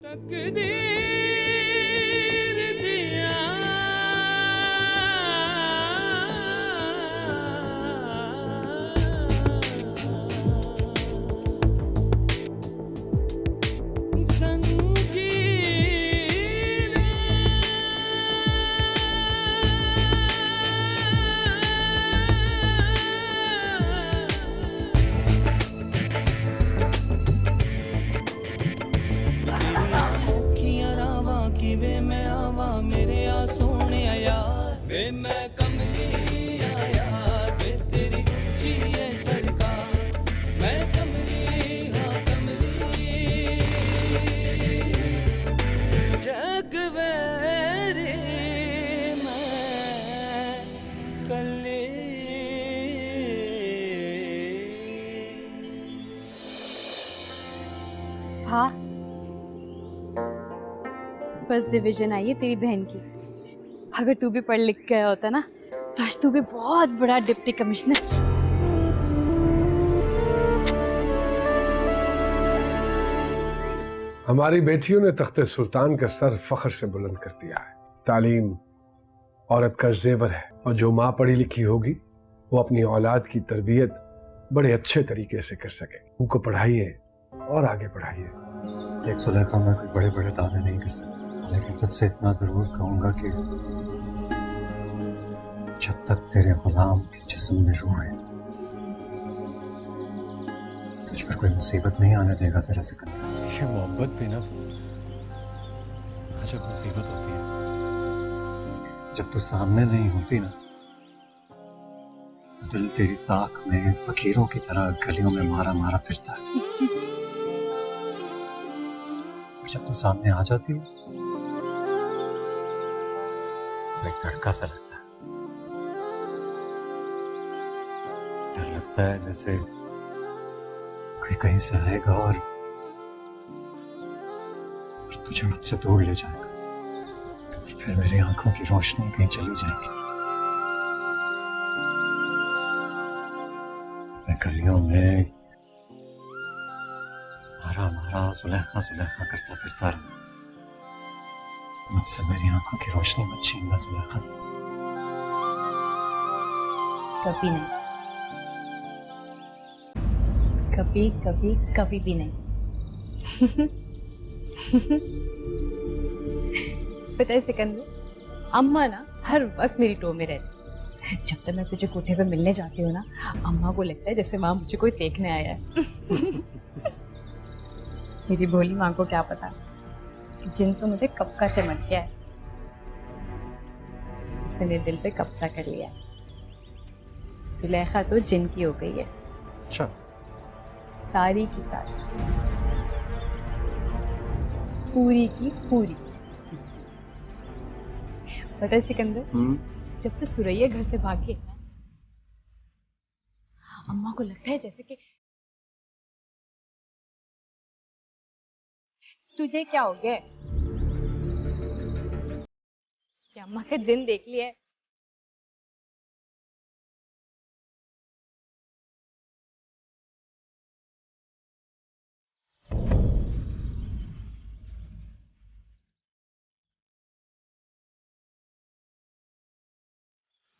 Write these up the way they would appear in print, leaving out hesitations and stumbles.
तकदीर दिया वे मैं आवा मेरे आ सोने यार वे मैं कमली आया वे तेरी ऊंची है सरकार मैं कमली हाँ कमली जग वेरे मैं कले। हाँ, फर्स्ट डिवीजन आई है तेरी बहन की। अगर तू भी पढ़ लिख गया होता ना तो आज तू भी बहुत बड़ा डिप्टी कमिश्नर। हमारी बेटियों ने तख्ते सुल्तान का सर फख्र से बुलंद कर दिया है। तालीम औरत का जेवर है और जो माँ पढ़ी लिखी होगी वो अपनी औलाद की तरबियत बड़े अच्छे तरीके से कर सके। उनको पढ़ाइए और आगे पढ़ाइए। देख सुलेखा, मैं कोई बड़े बड़े दावे नहीं कर सकता, लेकिन तुझसे इतना जरूर कहूंगा कि जब तक तेरे गुलाम के जिस्म में रूह है तुझ पर कोई मुसीबत नहीं आने देगा तेरा सिकंदर। ये मोहब्बत भी ना जब मुसीबत होती है। जब तू सामने नहीं होती ना तो दिल तेरी ताक में फकीरों की तरह गलियों में मारा मारा फिरता है। जब तू सामने आ जाती है तो एक धड़का सा लगता है। डर लगता है जैसे कोई कहीं से आएगा और तुझे मुझसे दूर ले जाएगा। फिर मेरी आंखों की रोशनी कहीं चली जाएगी। मैं गलियों में मारा मारा सुलेखा सुलेखा करता फिरता रहूं। मुझसे मेरी आंखों की रोशनी मत छीनना सुलेखा। कभी नहीं, कभी कभी कभी भी नहीं। पता है सिकंदर, अम्मा ना हर वक्त मेरी टो में रहती। जब जब मैं तुझे कोठे पे मिलने जाती हूँ ना, अम्मा को लगता है जैसे वहां मुझे कोई देखने आया है। मेरी भोली माँ को क्या पता जिन तो मुझे कब का चमक गया है। उसने मेरे दिल पे कब्जा कर लिया है। सुलेखा तो जिन की हो गई है। अच्छा, सारी की सारी, पूरी की पूरी। पता है सिकंदर, जब से सुरैया घर से भागी है ना, अम्मा को लगता है जैसे कि तुझे क्या हो गया? क्या अम्मा का जिन देख लिया है?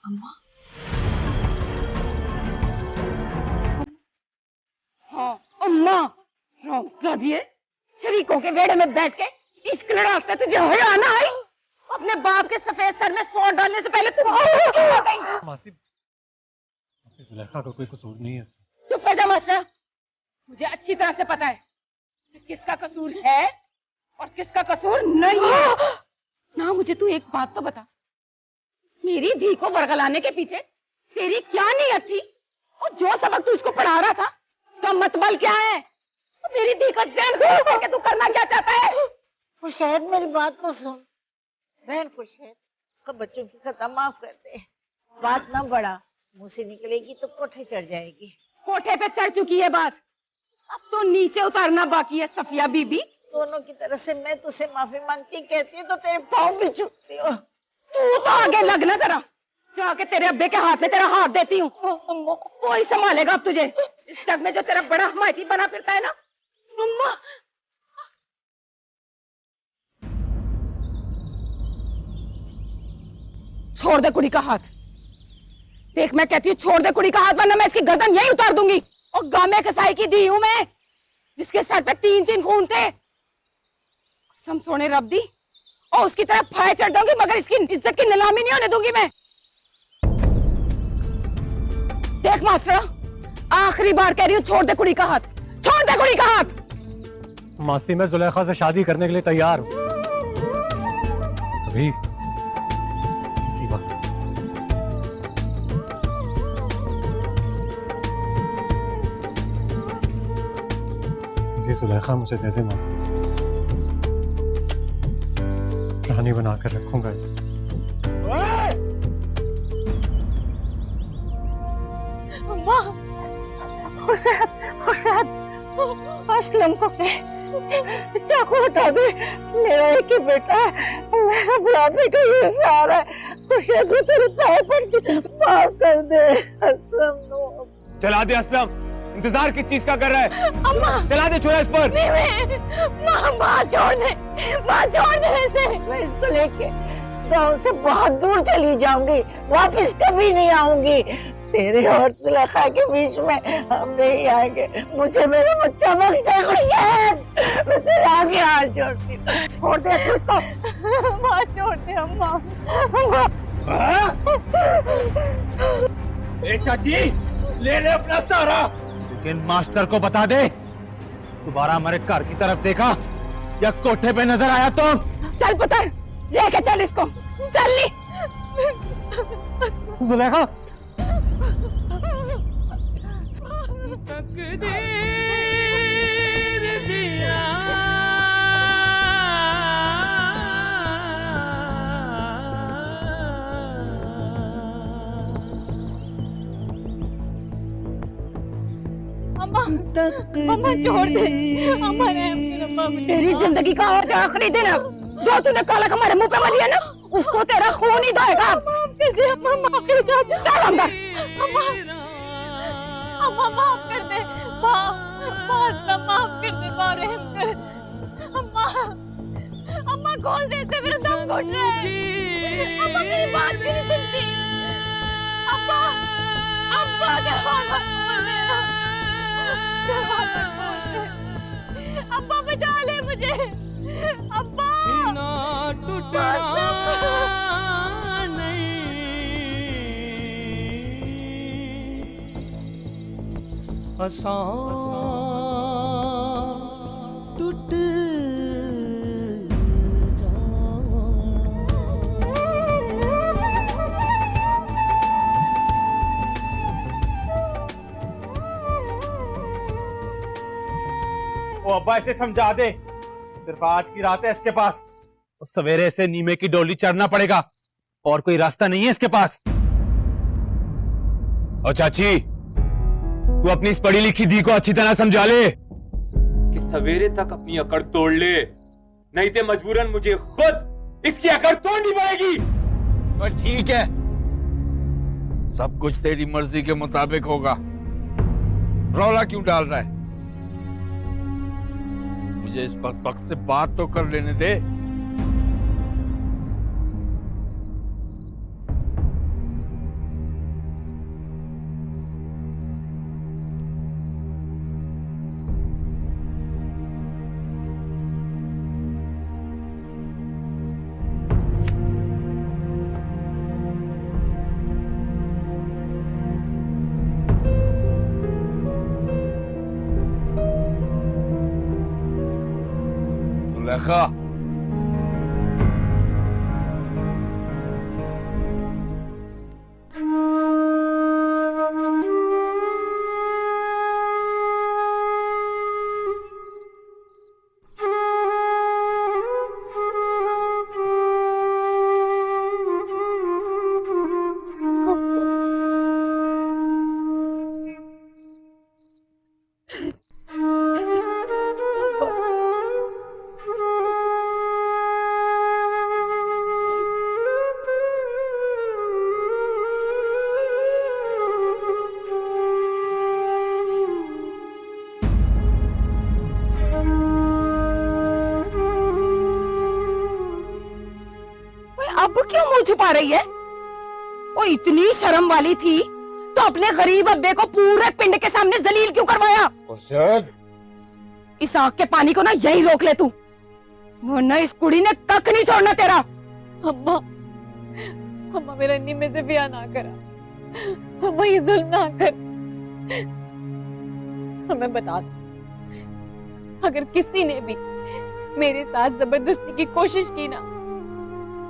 अम्मा, हाँ अम्मा, दिए शरीकों के वेड़े में बैठ के इश्क लड़ाते तुझे हया ना आई? अपने बाप के सफेद सर में सौंठ डालने से पहले तुम क्यों हो गई? मासी, मासी सुलेखा का कोई कसूर नहीं है। चुप कर जा मास्टर, मुझे अच्छी तरह से पता है कि किसका कसूर है और किसका कसूर नहीं है। ना मुझे तू एक बात तो बता, मेरी धी को बरगलाने के पीछे तेरी क्या नीयत थी? और जो सबक तू उसको पढ़ा रहा था उसका मतबल क्या है? मेरी धी का ज़हन खोल करके तू करना क्या चाहता है? खुशहद, मेरी बात तो सुन। बहन खुशहद, तो बच्चों की खता माफ कर दे। बात ना बढ़ा, मुंह से निकलेगी तो कोठे चढ़ जाएगी। कोठे पे चढ़ चुकी है बात, अब तो नीचे उतारना बाकी है सफिया बीबी। दोनों की तरफ से मैं तुझसे माफी मांगती कहती हूँ तो तेरे पाँव भी झुकती हो। तू तो आगे लगना जरा, जाके तेरे अब्बे के हाथ में तेरा हाथ देती हूँ। कोई संभालेगा अब तुझे? इस जग में जो तेरा बड़ा हमायती बना फिरता है ना, अम्मा छोड़ दे कुड़ी का हाथ। देख मैं कहती हूँ छोड़ दे कुड़ी का हाथ, वरना मैं इसकी गर्दन यही उतार दूंगी। और गामे कसाई की दी हूं मैं, जिसके सर पे 3-3 खून थे। कसम सोने रब दी, और उसकी तरफ फाय चढ़ दूंगी, मगर इसकी इज्जत की नीलामी नहीं होने दूंगी मैं। देख मास्टर, आखिरी बार कह रही हूँ छोड़ दे कुड़ी का हाथ, छोड़ दे कुड़ी का हाथ। मासी मैं जुलेखा से शादी करने के लिए तैयार हूं, अभी इसी वक्त। ये जुलेखा मुझे दे दे मासी, रानी बनाकर रखूंगा इसे। अम्मा, हुसैन, असलम को कह चाकू हटा दे, मेरा एक ही बेटा है, मेरा बुढ़ापे का ये सहारा है। खुशियत में तेरे पैर पड़ती, माफ कर दे असलम। चला दे असलम, इंतजार किस चीज का कर रहा है? अम्मा चला दे छोरा इस पर। नहीं, माँ छोड़ दे, माँ छोड़ दे इसे। मैं इसको लेके गांव से बहुत दूर चली जाऊंगी, वापस कभी नहीं आऊंगी। तेरे और जुलेखा के बीच में हम नहीं आएंगे। मुझे मेरा बच्चा बख्श दे खुशियत, मैं तेरे आगे हाथ जोड़ती हूँ। छोड़ दे इसको, माँ छोड़ दे अम्मा। ए चाची, ले ले अपना सहारा, लेकिन मास्टर को बता दे दोबारा हमारे घर की तरफ देखा या कोठे पे नजर आया तो। चल पुत्र, लेके चल इसको, चल ली। जुलेखा तकदीर दिया अम्मा छोड़ दे, अम्मा तेरी जिंदगी का आज आखिरी दिन है। जो तूने काला हमारे मुंह पे मलिया ना, उसको तेरा खून ही धोएगा। चल अंदर। अम्मा माफ कर दे, माफ कर दे, रहम कर। अम्मा खोल दे, इसे मेरा दम घुट रहा है। अम्मा मेरी बात भी नहीं सुनती। अम्मा दरवाजा खोल दे, दरवाजा खोल दे। अम्मा बचा ले मुझे, अम्मा। ना टूटना नहीं, आसान टूट वो अब्बा इसे समझा दे, सिर्फ आज की रात है इसके पास, सवेरे से नीमे की डोली चढ़ना पड़ेगा, और कोई रास्ता नहीं है इसके पास। और चाची, तू अपनी इस पढ़ी लिखी दी को अच्छी तरह समझा ले कि सवेरे तक अपनी अकड़ तोड़ ले, नहीं तो मजबूरन मुझे खुद इसकी अकड़ तोड़नी पड़ेगी। पर ठीक है, सब कुछ तेरी मर्जी के मुताबिक होगा, रौला क्यों डाल रहा है? मुझे इस वक्त से बात तो कर लेने दे। जुलेखा, अब क्यों मुंह छुपा रही है? वो इतनी शर्म वाली थी तो अपने गरीब अब्बे को पूरे पिंड के सामने जलील क्यों करवाया? इस आग के पानी को ना यही रोक ले तू, वरना इस कुड़ी ने कख नहीं छोड़ना तेरा। अम्मा, अम्मा मेरा इन्हीं में से ब्याह ना करा, अम्मा ये जुल्म ना कर। हमें बता दो, अगर किसी ने भी मेरे साथ जबरदस्ती की कोशिश की ना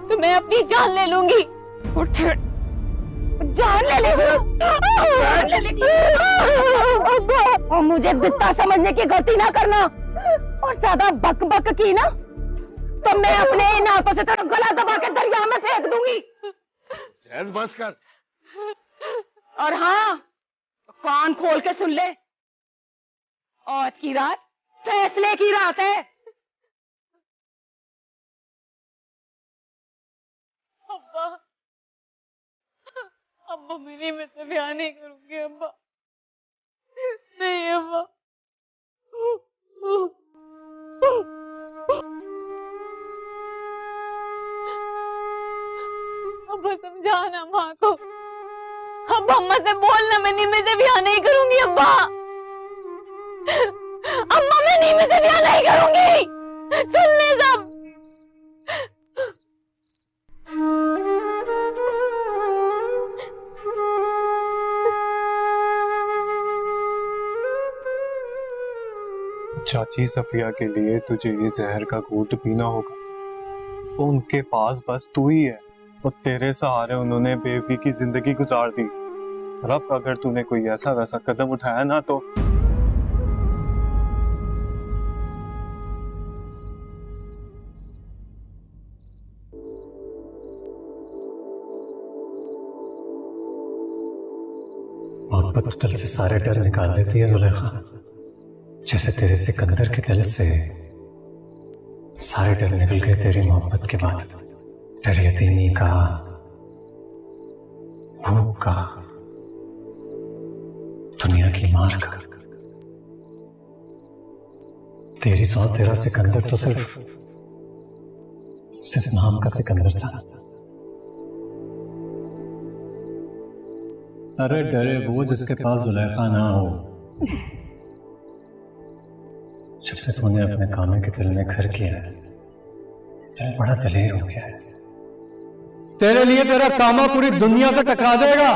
तो मैं अपनी जान ले लूंगी। उठ, जान ले लेगी। और मुझे बित्ता समझने की गलती ना करना, और ज्यादा बक बक की ना तो मैं अपने इन हाथों से तेरा गला दबा के दरिया में फेंक दूंगी। जैद बस कर। और हाँ, कान खोल के सुन ले, आज की रात फैसले की रात है। अब्बा, अब्बा मेरी मैं से ब्याह नहीं करूंगी अब्बा, नहीं अब्बा। अब्बा समझाना माँ को, अब्बा अम्मा से बोलना मैं नीमे से ब्याह नहीं करूंगी अब्बा। अम्मा मैं नीमे से ब्याह नहीं करूंगी, सुन ले सब। चाची सफिया के लिए तुझे ये जहर का घूंट पीना होगा। तो उनके पास बस तू ही है, और तेरे सहारे उन्होंने बेबी की जिंदगी गुजार दी। और अब अगर तूने कोई ऐसा वैसा कदम उठाया ना तो मोहब्बत दिल से सारे डर निकाल देती है जुलेखा, जैसे तेरे सिकंदर के दिल से सारे डर निकल गए तेरी मोहब्बत के बाद। डर यतीमी का, भूख का, दुनिया की मार का। तेरी सौ तेरा सिकंदर तो सिर्फ नाम का सिकंदर था। अरे डरे वो जिसके पास जुलेखा ना हो। जब से तूने अपने कामे के दिल में घर किया है, दिल बड़ा दलेर हो गया है। तेरे लिए तेरा कामा पूरी दुनिया से टकरा जाएगा।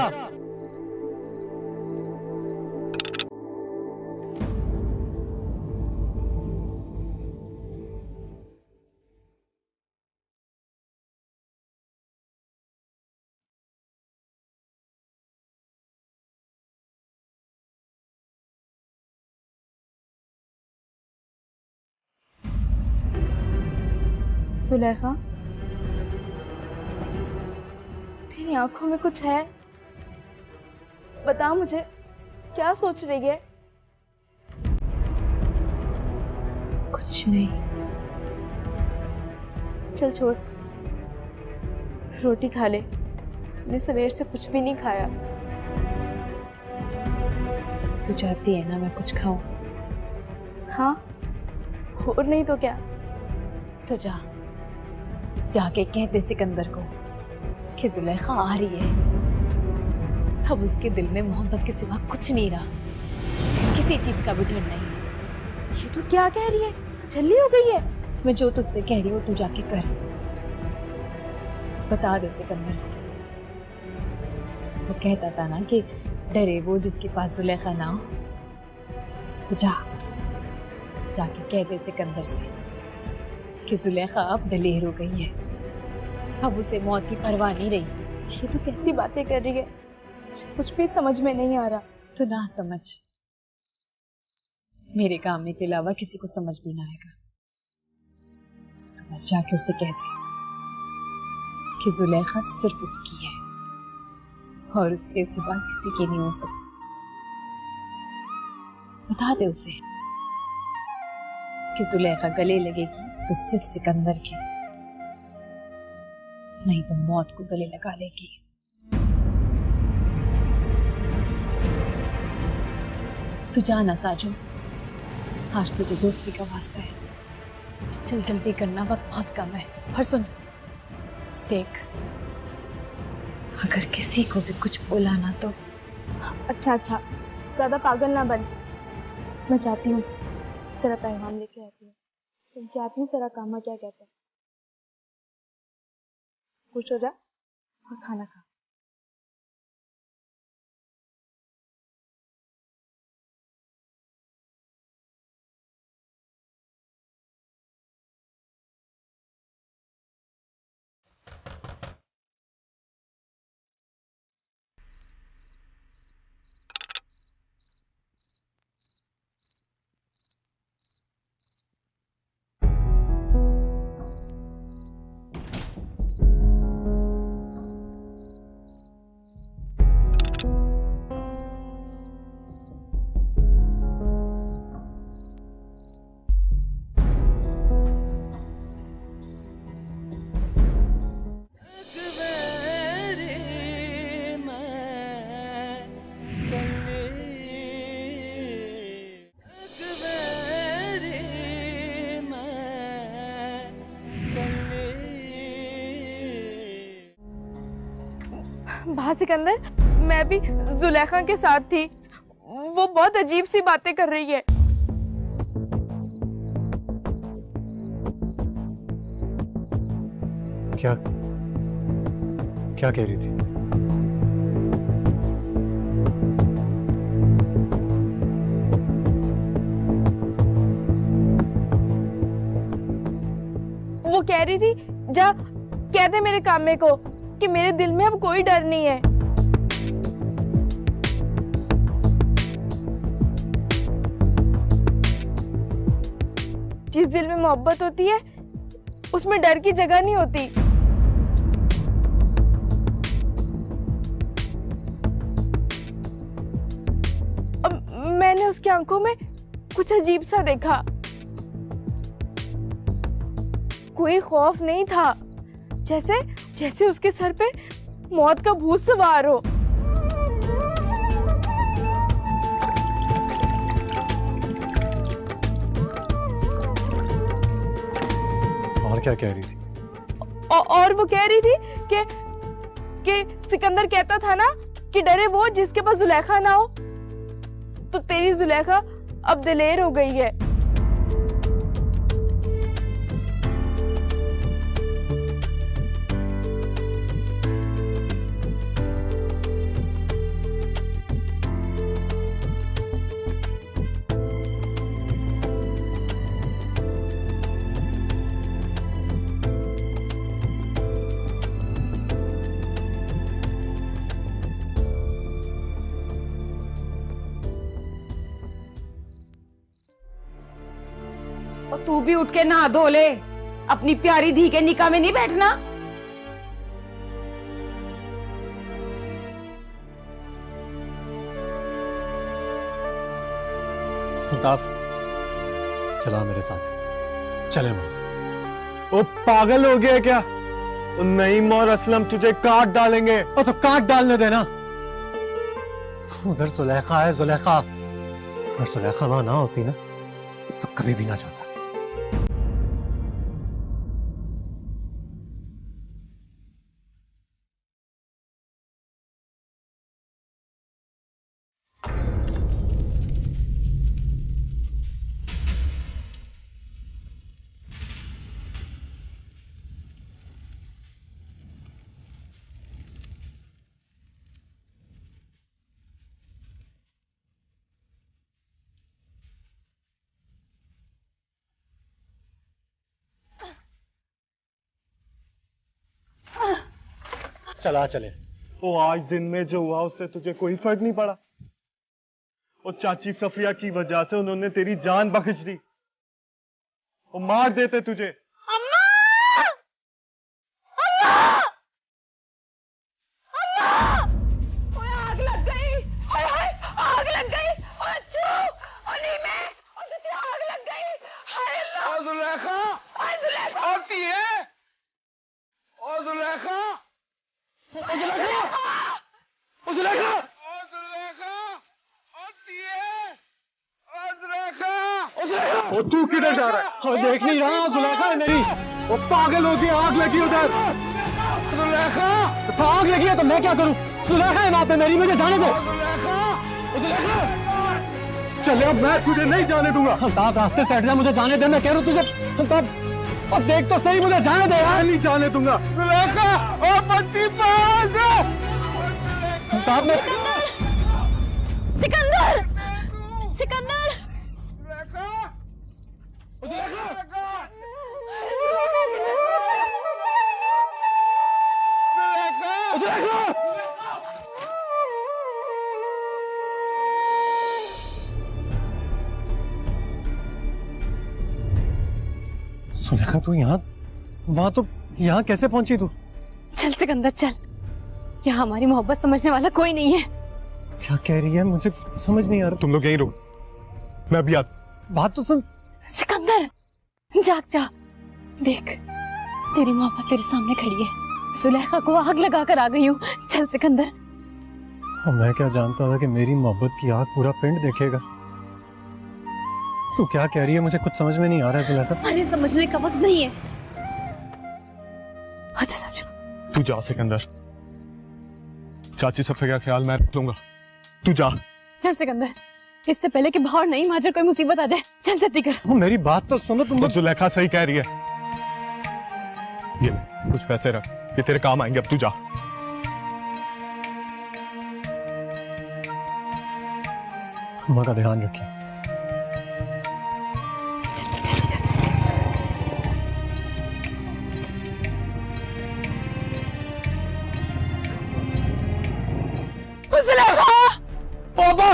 सुलेखा, तेरी आंखों में कुछ है, बता मुझे, क्या सोच रही है? कुछ नहीं। चल छोड़, रोटी खा ले, हमने सवेर से कुछ भी नहीं खाया। तू चाहती है ना मैं कुछ खाऊं? हाँ, और नहीं तो क्या। तो जाके कह दे सिकंदर को कि जुलेखा आ रही है। अब उसके दिल में मोहब्बत के सिवा कुछ नहीं रहा, किसी चीज का भी डर नहीं। ये तू क्या कह रही है? जल्दी हो गई है। मैं जो तुझसे कह रही हूँ तू जाके कर, बता दे सिकंदर को। वो कहता था ना कि डरे वो जिसके पास जुलेखा ना हो। तो जाके कह दे सिकंदर से कि जुलेखा अब दलेर हो गई है, अब उसे मौत की परवाह नहीं रही। ये तो कैसी बातें कर रही है, मुझे कुछ भी समझ में नहीं आ रहा। तो ना समझ, मेरे काम के अलावा किसी को समझ भी ना आएगा। तो बस जाके उसे कह दे कि जुलेखा सिर्फ उसकी है और उसके सिवा किसी की नहीं हो सकती। बता दे उसे कि जुलेखा गले लगेगी तो सिर्फ सिकंदर के, नहीं तो मौत को गले लगा लेगी। तू जाना साजू, आज तुझे दोस्ती का वास्ता है। चल जल्दी करना, वक्त बहुत कम है। और सुन, देख अगर किसी को भी कुछ बोला ना तो। अच्छा अच्छा, ज्यादा पागल ना बन। मैं जाती हूँ, तेरा पैगाम लेके आती हूँ, सुन के आती हूँ तेरा कामा क्या कहता है। खुश हो जा और खाना खा। भा सिकंदर, मैं भी जुलेखा के साथ थी। वो बहुत अजीब सी बातें कर रही है। क्या क्या कह रही थी? वो कह रही थी, जा कह दे मेरे कामे को कि मेरे दिल में अब कोई डर नहीं है। जिस दिल में मोहब्बत होती है उसमें डर की जगह नहीं होती। अब मैंने उसकी आंखों में कुछ अजीब सा देखा। कोई खौफ नहीं था, जैसे जैसे उसके सर पे मौत का भूत सवार हो। और क्या कह रही थी? और वो कह रही थी कि सिकंदर कहता था ना कि डरे वो जिसके पास जुलेखा ना हो, तो तेरी जुलेखा अब दिलेर हो गई है। और तू भी उठ के नहा धो ले, अपनी प्यारी धी के निकाह में नहीं बैठना। अल्ताफ, चला मेरे साथ। चले मां। ओ पागल हो गया क्या? नईम और असलम तुझे काट डालेंगे। और तो काट डालने देना। उधर जुलेखा है, जुलेखा। अगर जुलेखा वहां ना होती ना तो कभी भी ना जाता। चला चले। तो आज दिन में जो हुआ उससे तुझे कोई फर्क नहीं पड़ा? और चाची सफिया की वजह से उन्होंने तेरी जान बख्श दी। वो मार देते तुझे। अम्मा! अम्मा! अम्मा! ओए आग लग गई। ओए ओए आग लग गई। ओए अच्छू, ओनी में, ओए तुझे आग लग गई। हाय अल्लाह। ओ जुलेखा! ओए जुलेखा! आती है? ओ जुलेखा! ओ जुलेखा! ओ जुलेखा! ओ जुलेखा! आती है? ओ जुलेखा! ओ जुलेखा! ओ तू किधर जा रहा है? देख नहीं रहा जुलेखा है मेरी। वो पागल होगी, आग लगी उधर। जुलेखा, तो आग लगी है तो मैं क्या करूं? जुलेखा है वहां पे मेरी, मुझे जाने दो। जुलेखा, चले अब मैं तुझे नहीं जाने दूंगा। अल्ताफ रास्ते से हट जा, मुझे जाने दे, मैं कह रहा हूँ तुझे। अल्ताफ अब देख तो सही, मुझे जाने दे यार। नहीं जाने दूंगा। जुलेखा और पट्टी पास। अल्ताफ मैं सिकंदर, सिकंदर, सुलेखा तू यहाँ, वहां तो यहाँ कैसे पहुंची तू? चल सिकंदर चल, यहाँ हमारी मोहब्बत समझने वाला कोई नहीं है। क्या कह रही है, मुझे समझ नहीं आ रहा। तुम लोग यहीं रुको, मैं अभी बात तो सुन। सिकंदर जाग जा, देख तेरी मोहब्बत तेरे सामने खड़ी है। जुलेखा को आग लगा कर आ गई हूँ। चल सिकंदर। मैं क्या जानता था कि मेरी मोहब्बत की आग पूरा पिंड देखेगा। तू क्या कह रही है, मुझे कुछ समझ में नहीं आ रहा है जुलेखा। अरे समझने का वक्त नहीं है। अच्छा सच तू जा सिकंदर, चाची सफे का ख्याल मैं रख लूंगा, तू जा। चल सिकंदर, इससे पहले कि बाहर नहीं माजर कोई मुसीबत आ जाए, चल जल्दी कर। मेरी बात तो सुनो तुम। जुलेखा सही कह रही है, ये कुछ पैसे रख, ये तेरे काम आएंगे, अब तू जा। अम्मा का ध्यान रखिए। पापा,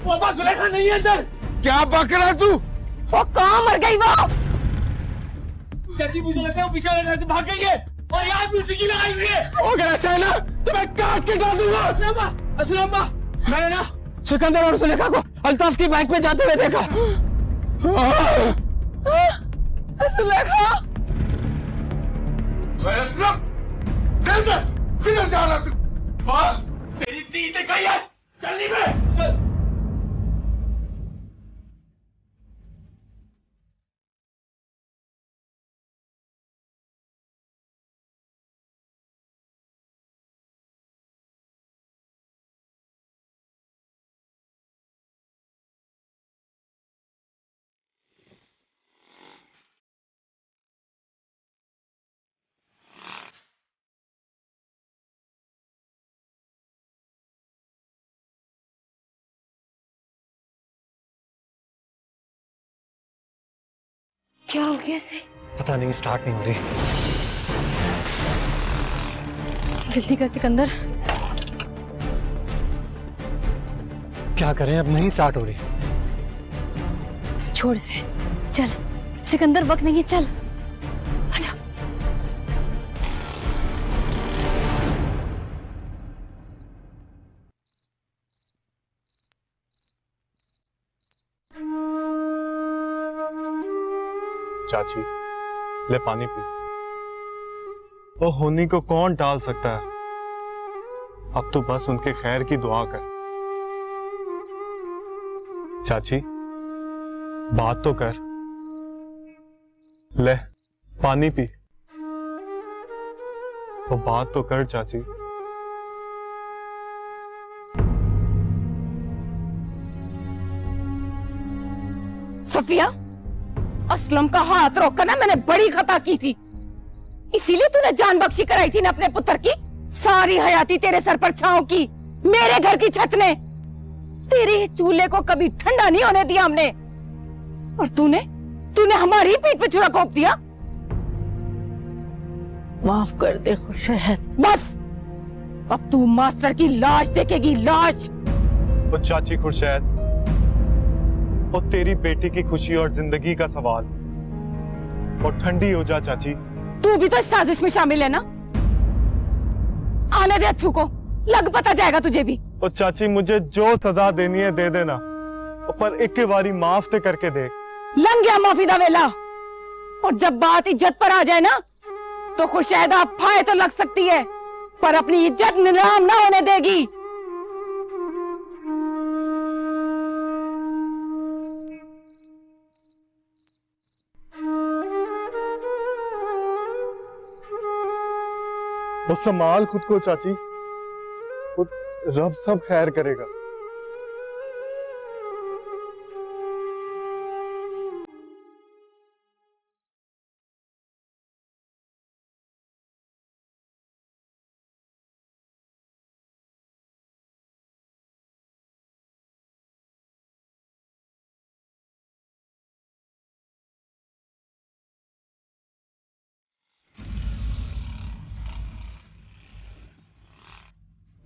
पापा जुलेखा नहीं है इधर। क्या बक रहा तू? वो कहाँ मर गई वो? चाची मुझे लगता है वो पीछे वाले घर से भाग गई है और यहाँ भी उसी की लगाई हुई है। अगर ऐसा है ना तो मैं काट के डाल दूंगा। असलम्मा, मैंने ना सिकंदर और जुलेखा को अल्ताफ की बाइक पे जाते हुए देखा। जुलेखा, किधर जा रहा तू? तेरी दी से गई है, चलनी में चल। क्या हो गया इसे? पता नहीं, स्टार्ट नहीं हो रही। जल्दी कर सिकंदर। क्या करें, अब नहीं स्टार्ट हो रही। छोड़ से, चल सिकंदर, वक्त नहीं है, चल आजा। चाची ले पानी पी। वो होनी को कौन टाल सकता है, अब तो बस उनके खैर की दुआ कर। चाची बात तो कर, ले पानी पी। वो बात तो कर चाची। सफिया, असलम का हाथ रोककर ना मैंने बड़ी खता की थी, इसीलिए तूने जान बख्शी कराई थी ना अपने पुत्र की। सारी हयाती तेरे सर पर छांव की, मेरे घर की छत ने। तेरे चूल्हे को कभी ठंडा नहीं होने दिया हमने, और तूने हमारी ही पीठ पे छुरा घोंप दिया। माफ कर दे खुशहद। बस अब तू मास्टर की लाश देखेगी, लाश। वो चाची खुर्शैद, और तेरी बेटी की खुशी और जिंदगी का सवाल। और ठंडी हो जा चाची। तू भी तो इस साजिश में शामिल है ना। आने दे अच्छू को, लग पता जाएगा तुझे भी। और चाची मुझे जो सजा देनी है दे देना, पर एक बारी माफ ते करके दे। लंघ गया माफी दा वेला, और जब बात इज्जत पर आ जाए ना तो खुशैदा फाय तो लग सकती है, पर अपनी इज्जत नीलाम ना होने देगी। वो संभाल खुद को चाची, वो रब सब खैर करेगा।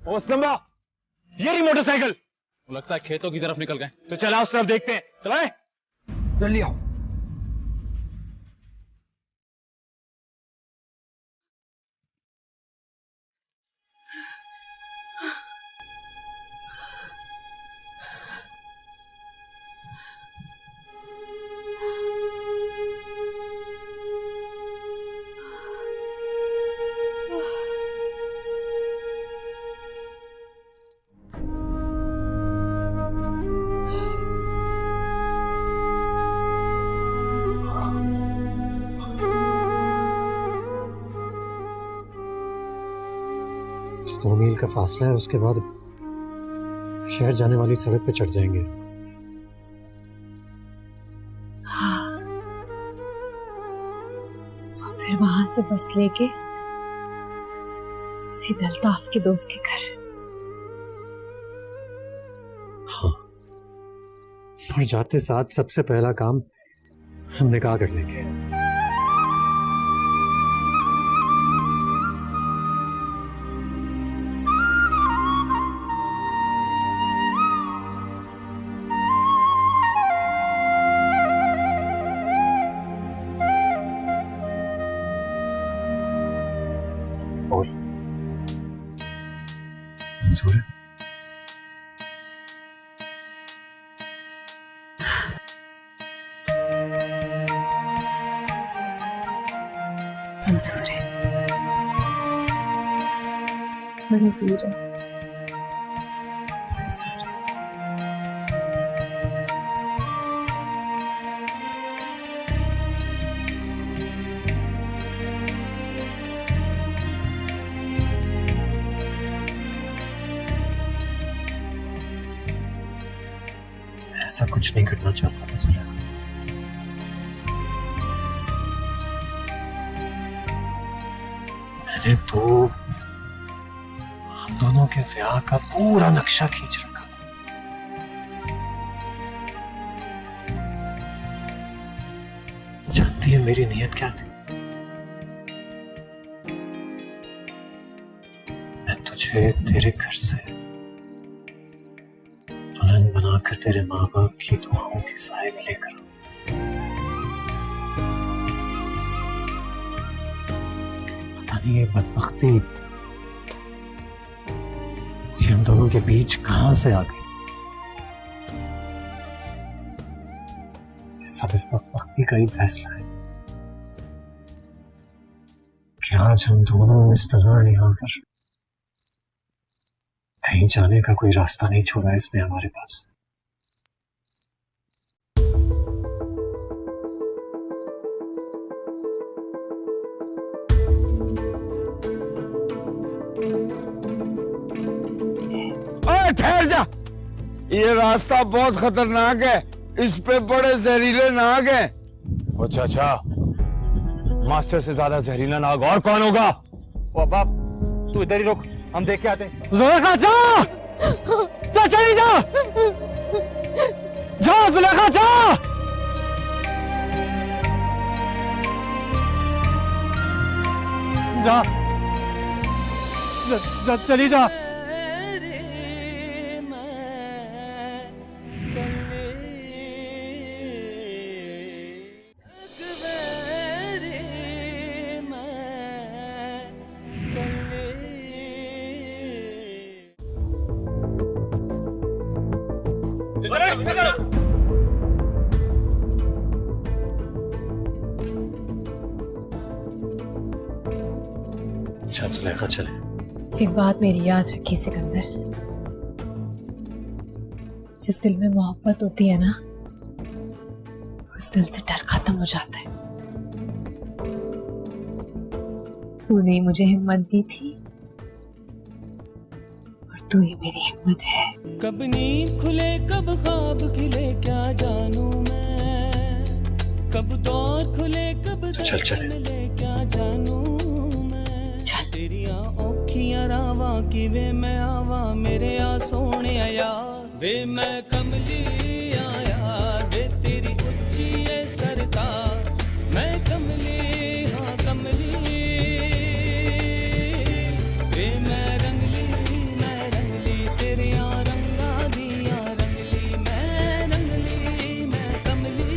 ओ स्तंभा, ये रही मोटरसाइकिल। लगता है खेतों की तरफ निकल गए, तो चला उस तरफ देखते हैं। चलाएं। जल्दी आओ। बस 2 मील का फासला है, उसके बाद शहर जाने वाली सड़क पे चढ़ जाएंगे। हाँ। और फिर वहां से बस लेके सीधा अल्ताफ के दोस्त के घर। हाँ, और जाते साथ सबसे पहला काम हम निकाह कर लेंगे। मंजूर है? मंजूर है, मंजूर है, मंजूर है। ऐसा कुछ नहीं करना चाहता था सुलेखा। मैंने तो हम दोनों के ब्याह का पूरा नक्शा खींच रखा था। जानती है मेरी नीयत क्या थी? मैं तुझे तेरे घर से दुल्हन बनाकर तेरे माँ बाप की दुआओं के साए में लेकर पता नहीं ये बदबख्ती ये हम दोनों के बीच कहां से आ गई। सब इस बदबख्ती का ही फैसला है कि आज हम दोनों इस तरह यहाँ पर कहीं जाने का कोई रास्ता नहीं छोड़ा इसने हमारे पास। ओए ठहर जा, ये रास्ता बहुत खतरनाक है, इस पे बड़े जहरीले नाग हैं। ओ चाचा, मास्टर से ज्यादा जहरीला नाग और कौन होगा? ओ बाप, तू इधर ही रुक, हम देख के आते हैं। जुलेखा जा, जा चली जा, जा जुलेखा जा, जा, जा चली जा। अच्छा जुलेखा चले। एक बात मेरी याद रखिए सिकंदर, जिस दिल में मोहब्बत होती है ना, उस दिल से डर खत्म हो जाता है। तूने ही मुझे हिम्मत दी थी और तू ही मेरी हिम्मत है। कब नींद खुले कब ख्वाब खिले क्या जानूं मैं, कब दौर खुले कब चल मिले क्या जानूं मैं। तेरियां औखियां रावां किवें मैं आवां मेरे आ सोहणे यार। वे मैं कमली यार वे तेरी उच्ची है सरकार। मैं कमली हाँ कमली वे मैं रंगली तेरिया रंगा दिया रंगली मैं कमली।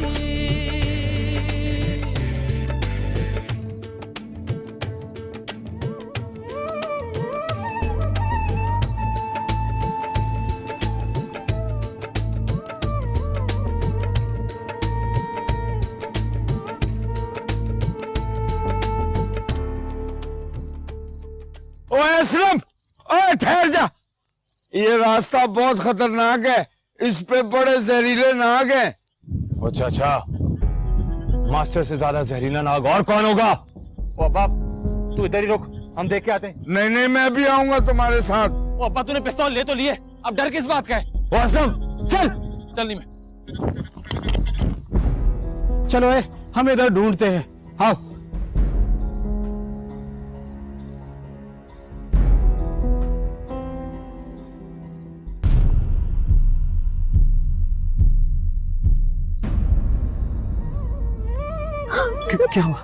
ओ असलम, ओए ठहर जा। ये रास्ता बहुत खतरनाक है, इस पे बड़े जहरीले नाग हैं। ओ चाचा, मास्टर से ज्यादा जहरीला नाग और कौन होगा? ओ अब्बा, तू इधर ही रुक, हम देख के आते हैं। नहीं नहीं, मैं भी आऊंगा तुम्हारे साथ। ओ अब्बा, तूने पिस्तौल ले तो लिए, अब डर किस बात का है? ओ असलम, चल नहीं मैं। चलो हम इधर ढूंढते हैं, आओ। क्या हुआ?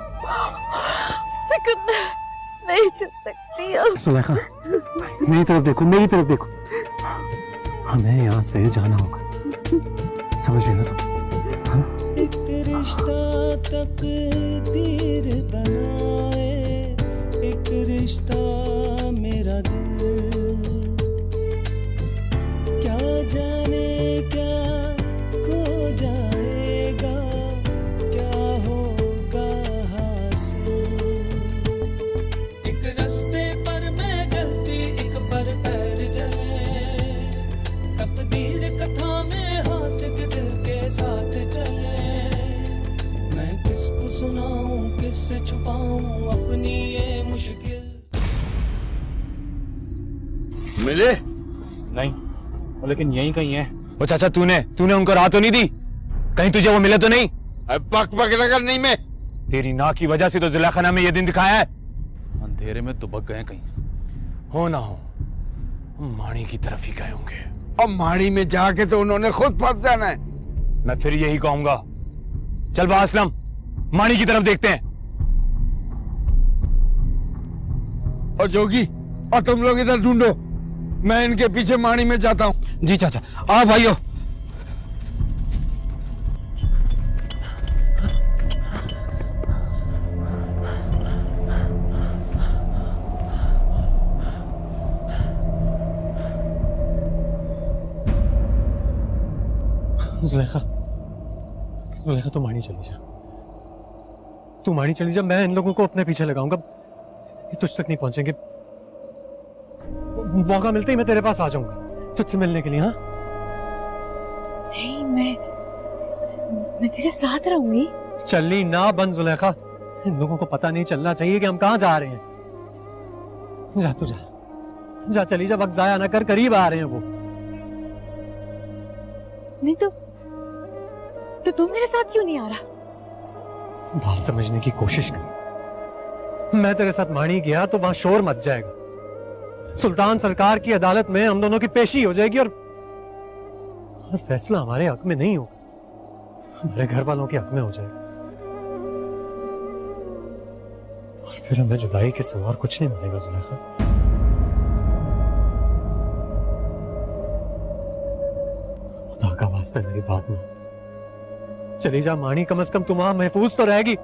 सिकंदर, नहीं चल सकती अब। सुलेखा, मेरी तरफ देखो। हमें यहाँ से जाना होगा, समझ रही हो तुम? हाँ? एक रिश्ता तकदीर बनाए, एक रिश्ता मेरा दिल। क्या जाने क्या खो जाएगा, क्या होगा हासिल। एक रास्ते पर मैं गलती, एक पर पैर चले। तकदीर कथा में हाथ के दिल के साथ चले। मैं किसको सुनाऊं, किससे छुपाऊं अपनी ये मुश्किल। मिले? नहीं, लेकिन यहीं कहीं है। वो चाचा, तूने उनको राह तो नहीं दी? कहीं तुझे वो मिले तो नहीं? पक लगा नहीं मैं। तेरी ना की वजह से तो जुलेखा में ये दिन दिखाया है। अंधेरे में दुबक गए कहीं, हो ना हो माणी की तरफ ही गए होंगे। अब माड़ी में जाके तो उन्होंने खुद फंस जाना है। मैं फिर यही कहूंगा, चल बा असलम, माणी की तरफ देखते हैं। और जोगी, और तुम लोग इधर ढूंढो, मैं इनके पीछे माड़ी में जाता हूँ। जी चाचा, आओ भाइयों। जुलेखा, तू मानी चली जा। मैं इन लोगों को अपने पीछे लगाऊंगा, ये तुझ तक नहीं पहुंचेंगे। मौका मिलते ही मैं तेरे पास आ जाऊंगा तुझसे मिलने के लिए। हाँ? नहीं, मैं तेरे साथ रहूंगी। चलनी ना बन जुलेखा, इन लोगों को पता नहीं चलना चाहिए कि हम कहाँ जा रहे हैं। जा तू जा चली जा, वक्त जाया ना कर, करीब आ रहे हैं वो। नहीं तो तू मेरे साथ क्यों नहीं आ रहा? बात समझने की कोशिश कर। मैं तेरे साथ माणी गया तो वहां शोर मच जाएगा, सुल्तान सरकार की अदालत में हम दोनों की पेशी हो जाएगी और फैसला हमारे हक में नहीं होगा, हमारे घर वालों के हक में हो जाएगा। और फिर हमें जुदाई के सिवा और कुछ नहीं मिलेगा जुलेखा। खुदा का वास्ता, मेरी बात में चली जा मानी, कम से कम तुम वहां महफूज तो रहेगी।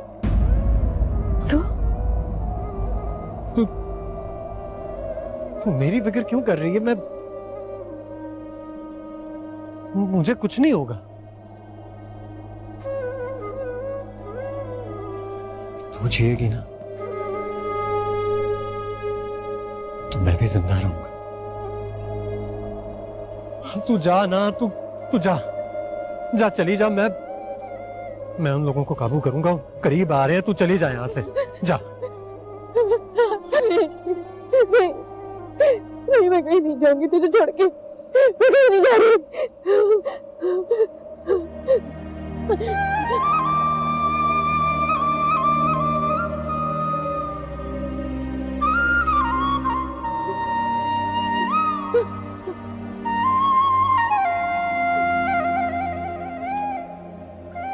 तू मेरी फिक्र क्यों कर रही है? मुझे कुछ नहीं होगा। तू जिएगी ना तो मैं भी जिंदा रहूंगा। तू जा ना, तू जा चली जा। मैं उन लोगों को काबू करूंगा, करीब आ रहे हैं। तू चली जा यहां से, जा। नहीं नहीं, मैं कहीं नहीं जाऊंगी तुझे छोड़ के, मैं कहीं नहीं जा रही।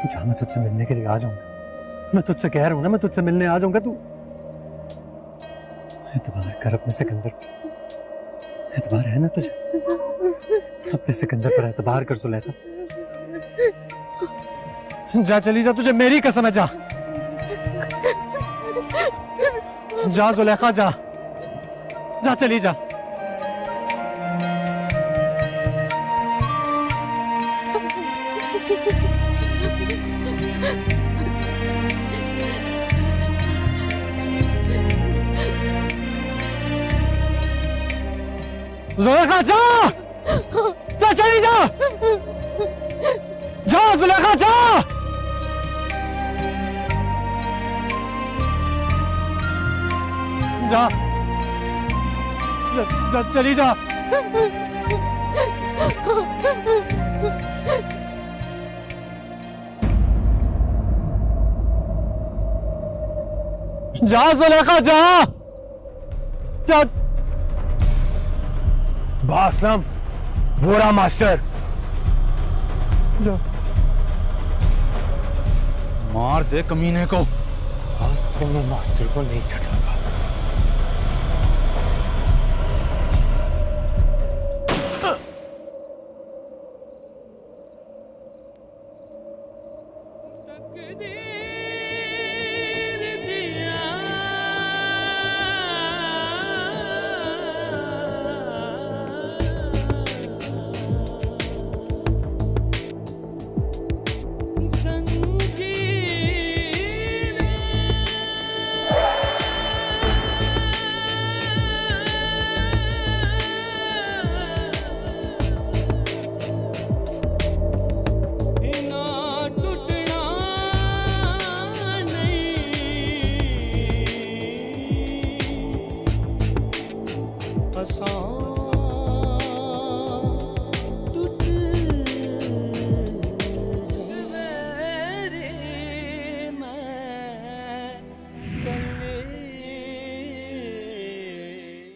तू जा, मैं तुझसे मिलने के लिए आ जाऊंगा। मैं तुझसे कह रहा हूं ना, मैं तुझसे मिलने आ जाऊंगा। तू एतबार कर अपने सिकंदर, एतबार है ना तुझे? अपने सिकंदर पर एतबार कर सुलेखा। जा, चली जा, तुझे मेरी कसम है, जा जा जुलेखा, जा जा, चली जा। जुलेखा जा, जा, चली जा, जा जुलेखा, जा जा, जा, चली जा। जा जुलेखा, जा जा। बासलम, वो रहा मास्टर। जा, मार दे कमीने को। आज तो मैं मास्टर को नहीं छटाऊंगा।